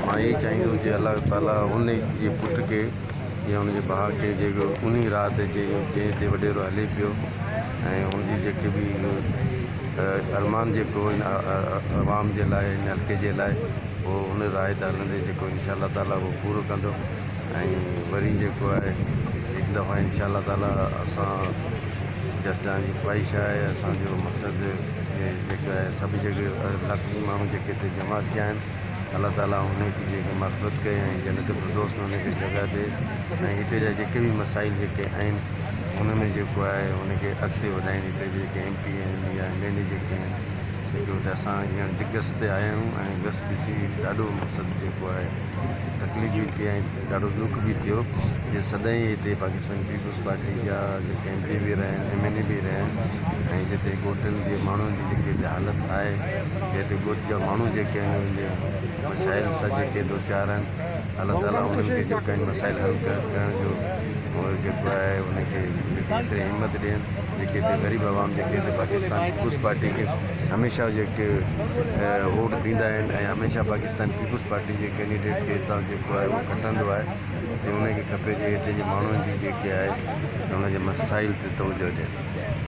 मां ये चाहींदो जे अल्लाह ताला उन जे पुट के या उन जे भाउ के जेको उन राह ते जंहिं ते वॾेरो हले पियो ऐं उनजी जेके बि अरमान जेको इन आवाम जे लाइ इन हल्के जे लाइ वो उन राह ते हलंदे जेको इंशाअल्लाह ताला वो पूरो कंदो। ऐं वरी जेको आहे हिकु दफ़ा इंशाअल्लाह ताला असां जसजान जी ख्वाहिश आहे, असांजो मक़सदु जेको आहे सभु जॻह लाखी माण्हू जेके हिते जमा थिया आहिनि अल्लाह ताला उनकी जेके मग़फ़िरत कए ऐं जन्नत फिरदौस में उनखे जॻह ॾे ऐं हिते जा जेके बि मसाइल जेके आहिनि उनमें जेको आहे उनखे अॻिते वधाइनि। हिते जेके MP आहिनि या MLA जेके आहिनि जेके उते असां हींअर दिग्गस ते आया आहियूं ऐं गस ॾिसी ॾाढो मक़सदु जेको आहे तकलीफ़ बि थी ऐं ॾाढो दुख बि थियो जे सदाईं हिते पाकिस्तान पीपुल्स पार्टी जा जेके MP बि रहिया आहिनि MLA बि रहिया आहिनि ऐं जिते ॻोठनि जे माण्हुनि जी जेकी हालत आहे हिते ॻोठ जा माण्हू जेके आहिनि उनजे मसाइल सां जेके दो चार आहिनि अल्लाह ताला उन्हनि खे जेके आहिनि मसाइल हल करण जो जेको आहे उनखे एतिरी हिमत ॾियनि जेके हिते ग़रीब आवाम जेके हिते पाकिस्तान पीपुल्स पार्टी खे हमेशह जेके वोट ॾींदा आहिनि ऐं हमेशह पाकिस्तान पीपुल्स पार्टी जे कैंडिडेट खे हितां जेको आहे उहो खटंदो आहे त उनखे खपे जे हिते जे माण्हुनि जी जेके आहे उनजे मसाइल ते तवजो ॾियनि।